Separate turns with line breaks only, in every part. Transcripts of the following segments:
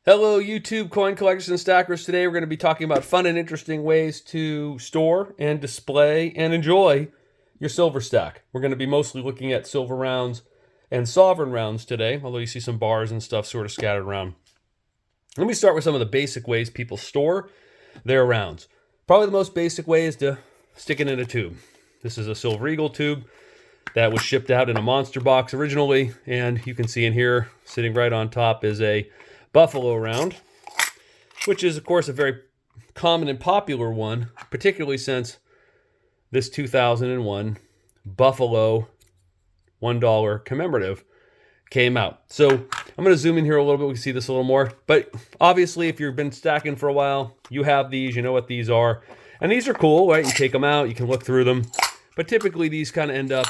Hello, YouTube coin collectors and stackers. Today we're going to be talking about fun and interesting ways to store and display and enjoy your silver stack. We're going to be mostly looking at silver rounds and sovereign rounds today, although you see some bars and stuff sort of scattered around. Let me start with some of the basic ways people store their rounds. Probably the most basic way is to stick it in a tube. This is a Silver Eagle tube that was shipped out in a monster box originally, and you can see in here, sitting right on top, is a Buffalo round, which is, of course, a very common and popular one, particularly since this 2001 Buffalo $1 commemorative came out. So I'm going to zoom in here a little bit. We can see this a little more. But obviously, if you've been stacking for a while, you have these. You know what these are. And these are cool, right? You take them out. You can look through them. But typically, these kind of end up,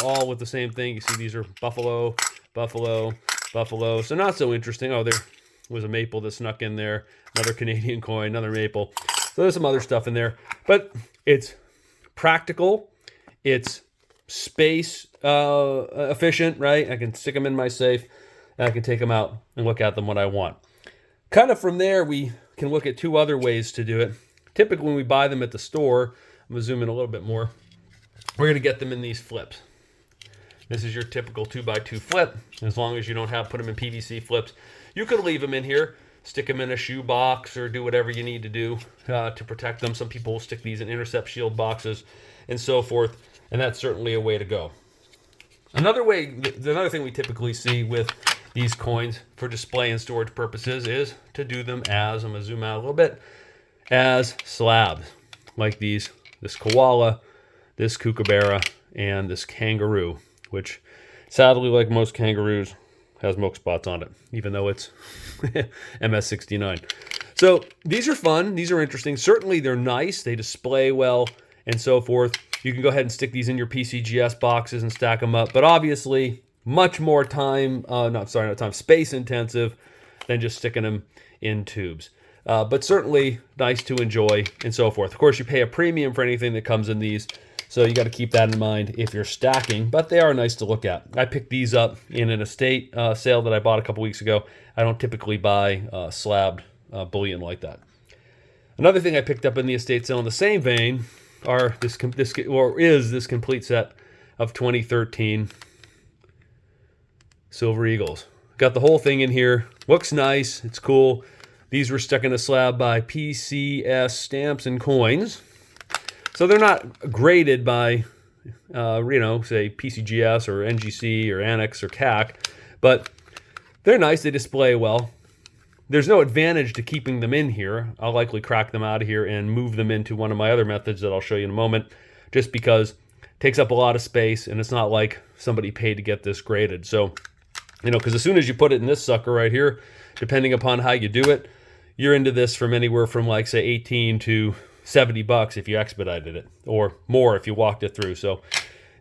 all with the same thing. You see these are Buffalo, Buffalo, Buffalo. So not so interesting. Oh, there was a maple that snuck in there. Another Canadian coin, another maple. So there's some other stuff in there. But it's practical. It's space efficient, right? I can stick them in my safe, and I can take them out and look at them when I want. Kind of from there, we can look at two other ways to do it. Typically, when we buy them at the store, I'm going to zoom in a little bit more, we're going to get them in these flips. This is your typical 2x2 flip. As long as you don't put them in PVC flips, you could leave them in here, stick them in a shoe box, or do whatever you need to do to protect them. Some people will stick these in intercept shield boxes and so forth, and that's certainly a way to go. Another thing we typically see with these coins for display and storage purposes is to do them as, I'm going to zoom out a little bit, as slabs, like these, this koala, this kookaburra, and this kangaroo, which sadly, like most kangaroos, has milk spots on it, even though it's MS69. So these are fun. These are interesting. Certainly they're nice. They display well and so forth. You can go ahead and stick these in your PCGS boxes and stack them up. But obviously, much more space intensive than just sticking them in tubes. But certainly nice to enjoy and so forth. Of course, you pay a premium for anything that comes in these. So you got to keep that in mind if you're stacking, but they are nice to look at. I picked these up in an estate sale that I bought a couple weeks ago. I don't typically buy slabbed bullion like that. Another thing I picked up in the estate sale in the same vein are this complete set of 2013 Silver Eagles. Got the whole thing in here. Looks nice. It's cool. These were stuck in a slab by PCS Stamps and Coins. So they're not graded by, say, PCGS or NGC or Annex or CAC, but they're nice. They display well. There's no advantage to keeping them in here. I'll likely crack them out of here and move them into one of my other methods that I'll show you in a moment, just because it takes up a lot of space, and it's not like somebody paid to get this graded. So, because as soon as you put it in this sucker right here, depending upon how you do it, you're into this from anywhere from, like, say, 18 to $70 if you expedited it, or more if you walked it through. So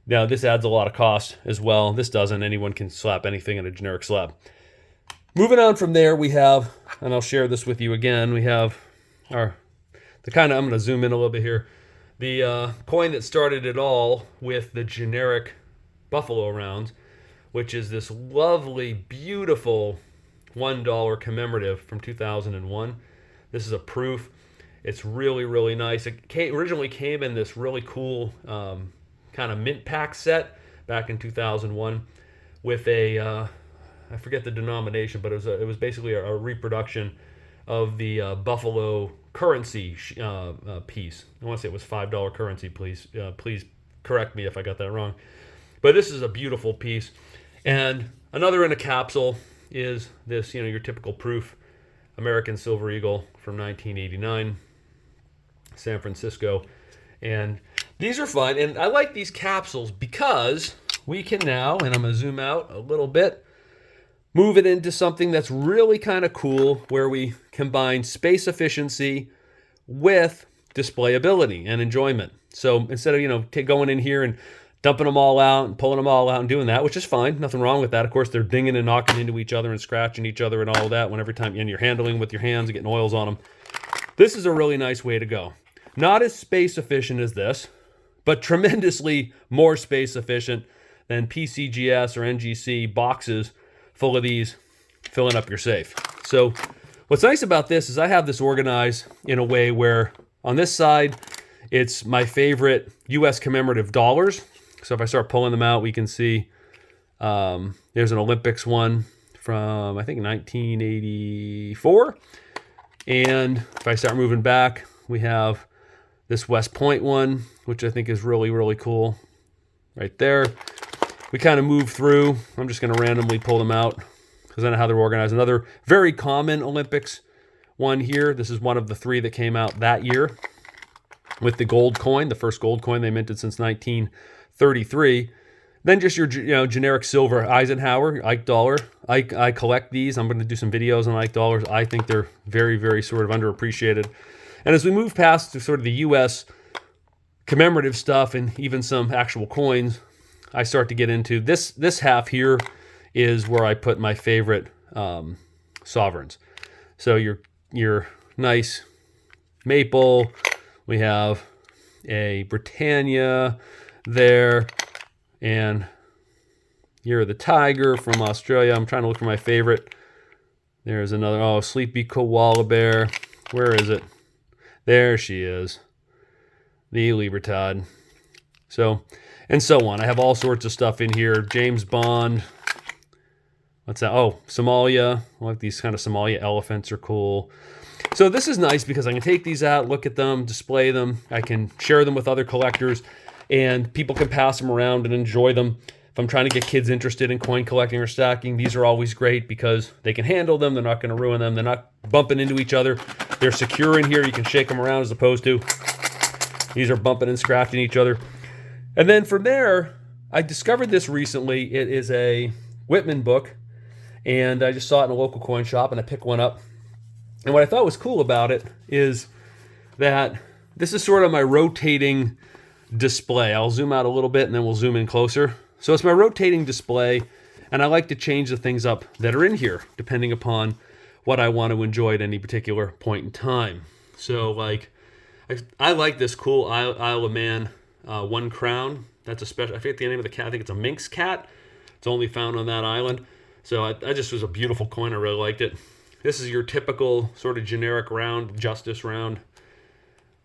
now this adds a lot of cost as well. This doesn't. Anyone can slap anything in a generic slab. Moving on from there, we have, and I'll share this with you again, we have I'm going to zoom in a little bit here, the coin that started it all with the generic Buffalo rounds, which is this lovely, beautiful $1 commemorative from 2001. This is a proof. It's really, really nice. It originally came in this really cool kind of mint pack set back in 2001 with a, I forget the denomination, but it was basically a reproduction of the Buffalo currency piece. I want to say it was $5 currency, please. Please correct me if I got that wrong. But this is a beautiful piece. And another in a capsule is this, your typical proof American Silver Eagle from 1989. San Francisco. And these are fun. And I like these capsules because we can now, and I'm going to zoom out a little bit, move it into something that's really kind of cool, where we combine space efficiency with displayability and enjoyment. So instead of, going in here and dumping them all out and pulling them all out and doing that, which is fine, nothing wrong with that. Of course, they're dinging and knocking into each other and scratching each other and all of that every time you're handling with your hands and getting oils on them. This is a really nice way to go. Not as space efficient as this, but tremendously more space efficient than PCGS or NGC boxes full of these filling up your safe. So What's nice about this is I have this organized in a way where on this side, it's my favorite U.S. commemorative dollars. So if I start pulling them out, we can see there's an Olympics one from, I think, 1984. And if I start moving back, we have this West Point one, which I think is really, really cool right there. We kind of move through. I'm just going to randomly pull them out because I know how they're organized. Another very common Olympics one here. This is one of the 3 that came out that year with the gold coin, the first gold coin they minted since 1933. Then just your generic silver Eisenhower, Ike dollar. I collect these. I'm going to do some videos on Ike dollars. I think they're very, very sort of underappreciated. And as we move past to sort of the U.S. commemorative stuff and even some actual coins, I start to get into this half here is where I put my favorite sovereigns. So your nice maple. We have a Britannia there. And Year of the Tiger from Australia. I'm trying to look for my favorite. There's another, Sleepy Koala Bear. Where is it? There she is. The Libertad. So, and so on. I have all sorts of stuff in here. James Bond. What's that? Oh, Somalia. I like these kind of Somalia elephants are cool. So this is nice because I can take these out, look at them, display them. I can share them with other collectors. And people can pass them around and enjoy them. If I'm trying to get kids interested in coin collecting or stacking, these are always great because they can handle them. They're not going to ruin them. They're not bumping into each other. They're secure in here. You can shake them around as opposed to these are bumping and scratching each other. And then from there, I discovered this recently. It is a Whitman book, and I just saw it in a local coin shop, and I picked one up. And what I thought was cool about it is that this is sort of my rotating display. I'll zoom out a little bit and then we'll zoom in closer. So it's my rotating display, and I like to change the things up that are in here depending upon what I want to enjoy at any particular point in time. So like I like this cool Isle of Man one crown. That's a special, I forget the name of the cat. I think it's a minx cat. It's only found on that island. So I just was a beautiful coin. I really liked it. This is your typical sort of generic round, justice round.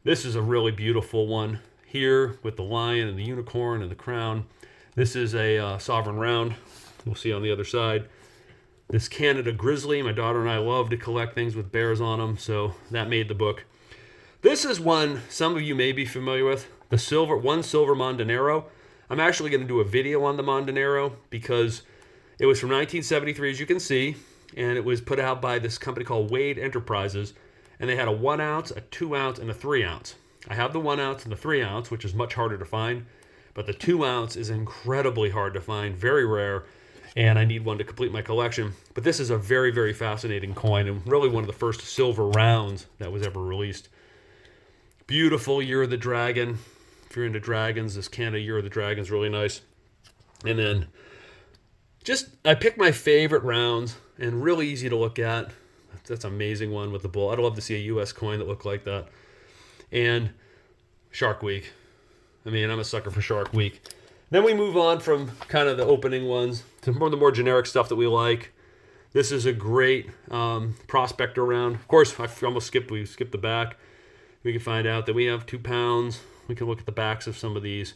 This is a really beautiful one here with the lion and the unicorn and the crown. This is a sovereign round. We'll see on the other side. This Canada Grizzly. My daughter and I love to collect things with bears on them, so that made the book. This is one some of you may be familiar with. The silver Mondenero. I'm actually going to do a video on the Mondenero because it was from 1973, as you can see, and it was put out by this company called Wade Enterprises, and they had a 1 ounce, a 2 ounce, and a 3 ounce. I have the 1 ounce and the 3 ounce, which is much harder to find, but the 2 ounce is incredibly hard to find, very rare, and I need one to complete my collection. But this is a very, very fascinating coin, and really one of the first silver rounds that was ever released. Beautiful Year of the Dragon. If you're into dragons, this Canada Year of the Dragon is really nice. And then I picked my favorite rounds, and really easy to look at. That's an amazing one with the bull. I'd love to see a U.S. coin that looked like that. And Shark Week. I mean, I'm a sucker for Shark Week. Then we move on from kind of the opening ones to the more generic stuff that we like. This is a great prospector round. Of course, we skipped the back. We can find out that we have 2 pounds. We can look at the backs of some of these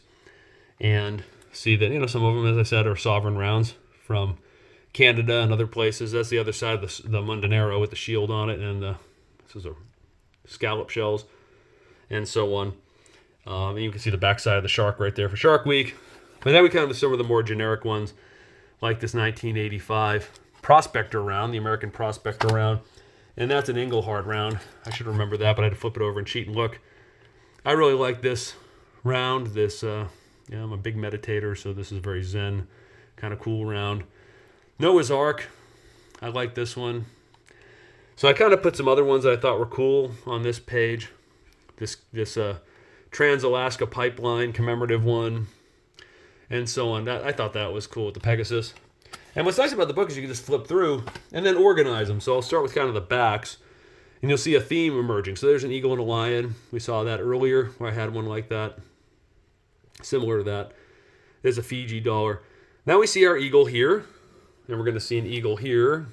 and see that, some of them, as I said, are sovereign rounds from Canada and other places. That's the other side of the Mondenero with the shield on it, and this is a scallop shells and so on. And you can see the backside of the shark right there for Shark Week. But then we come to some of the more generic ones, like this 1985 Prospector round, the American Prospector round. And that's an Engelhard round. I should remember that, but I had to flip it over and cheat and look. I really like this round. I'm a big meditator, so this is a very zen, kind of cool round. Noah's Ark. I like this one. So I kind of put some other ones that I thought were cool on this page. This Trans-Alaska Pipeline commemorative one, and so on. I thought that was cool with the Pegasus. And what's nice about the book is you can just flip through and then organize them. So I'll start with kind of the backs, and you'll see a theme emerging. So there's an eagle and a lion. We saw that earlier where I had one like that, similar to that. There's a Fiji dollar. Now we see our eagle here, and we're going to see an eagle here.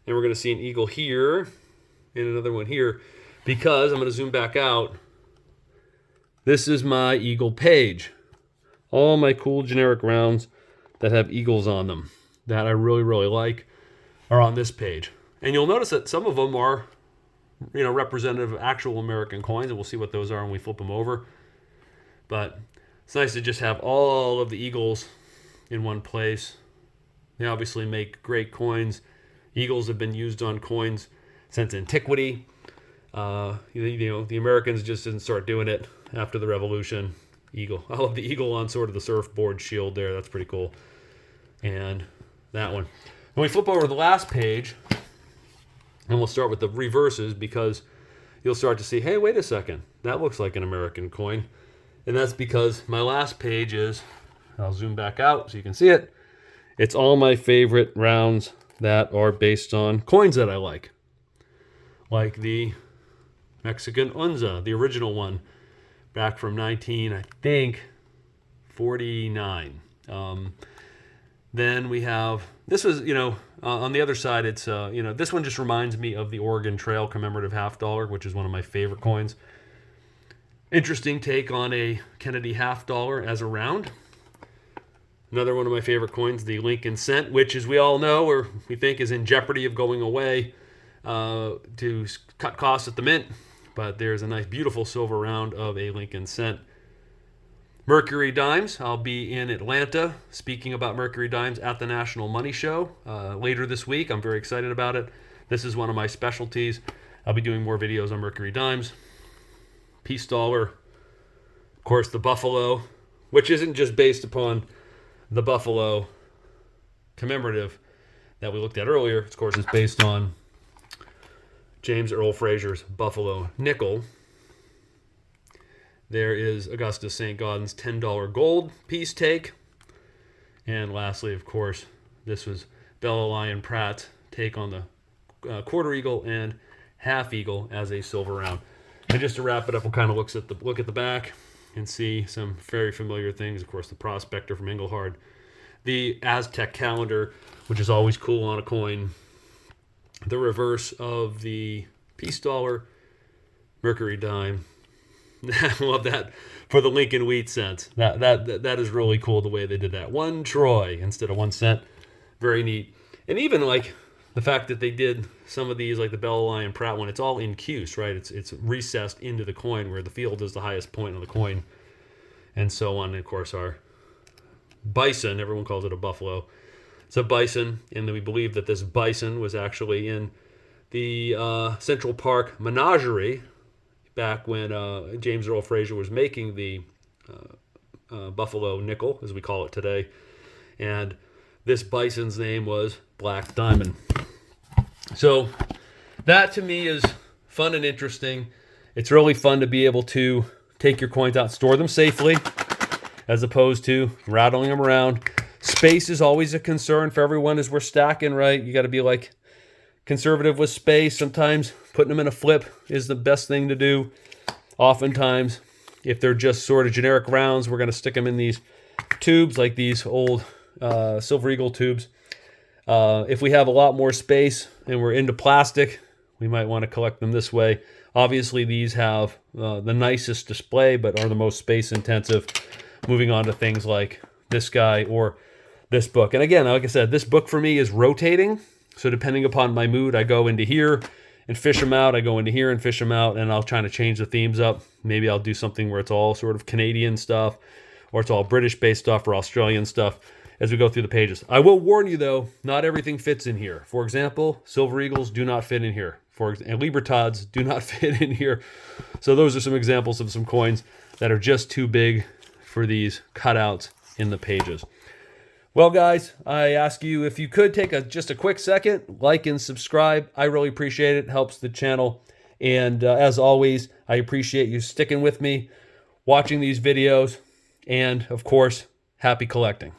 And we're going to see an eagle here and another one here, because I'm going to zoom back out. This is my eagle page. All my cool generic rounds that have eagles on them that I really, really like are on this page. And you'll notice that some of them are, representative of actual American coins, and we'll see what those are when we flip them over. But it's nice to just have all of the eagles in one place. They obviously make great coins. Eagles have been used on coins since antiquity. The Americans just didn't start doing it after the Revolution. Eagle. I love the eagle on sort of the surfboard shield there. That's pretty cool. And that one. When we flip over to the last page, and we'll start with the reverses, because you'll start to see, hey, wait a second. That looks like an American coin. And that's because my last page is, I'll zoom back out so you can see it. It's all my favorite rounds that are based on coins that I like the Mexican unza, the original one, back from 1949. Then we have, this was, on the other side, it's, this one just reminds me of the Oregon Trail commemorative $50, which is one of my favorite coins. Interesting take on a Kennedy $50 as a round. Another one of my favorite coins, the Lincoln cent, which, as we all know, or we think, is in jeopardy of going away to cut costs at the mint. But there's a nice, beautiful silver round of a Lincoln cent. Mercury dimes. I'll be in Atlanta speaking about Mercury dimes at the National Money Show later this week. I'm very excited about it. This is one of my specialties. I'll be doing more videos on Mercury dimes. Peace dollar. Of course, the Buffalo, which isn't just based upon the Buffalo commemorative that we looked at earlier. Of course, it's based on James Earl Fraser's Buffalo nickel. There is Augustus St. Gaudens's $10 gold piece take. And lastly, of course, this was Bella Lyon Pratt's take on the quarter eagle and half eagle as a silver round. And just to wrap it up, we'll kind of look at the back and see some very familiar things. Of course, the Prospector from Engelhard, the Aztec calendar, which is always cool on a coin, the reverse of the peace dollar, Mercury dime. I love that for the Lincoln wheat cents. That is really cool the way they did that. 1 troy instead of 1 cent. Very neat. And even like the fact that they did some of these, like the Bella Lyon Pratt one, it's all in cuse, right? It's recessed into the coin where the field is the highest point on the coin, and so on. And of course, our bison, everyone calls it a buffalo. It's a bison, and we believe that this bison was actually in the Central Park Menagerie back when James Earl Fraser was making the buffalo nickel, as we call it today. And this bison's name was Black Diamond. So that to me is fun and interesting. It's really fun to be able to take your coins out, store them safely, as opposed to rattling them around. Space is always a concern for everyone as we're stacking, right? You got to be like conservative with space. Sometimes putting them in a flip is the best thing to do. Oftentimes, if they're just sort of generic rounds, we're going to stick them in these tubes, like these old Silver Eagle tubes. If we have a lot more space and we're into plastic, we might want to collect them this way. Obviously, these have the nicest display, but are the most space intensive. Moving on to things like this guy or this book. And again, like I said, this book for me is rotating. So depending upon my mood, I go into here and fish them out. I go into here and fish them out, and I'll try to change the themes up. Maybe I'll do something where it's all sort of Canadian stuff, or it's all British-based stuff, or Australian stuff as we go through the pages. I will warn you, though, not everything fits in here. For example, Silver Eagles do not fit in here. And Libertads do not fit in here. So those are some examples of some coins that are just too big for these cutouts in the pages. Well, guys, I ask you if you could take just a quick second, like and subscribe. I really appreciate it. It helps the channel. And as always, I appreciate you sticking with me, watching these videos, and, of course, happy collecting.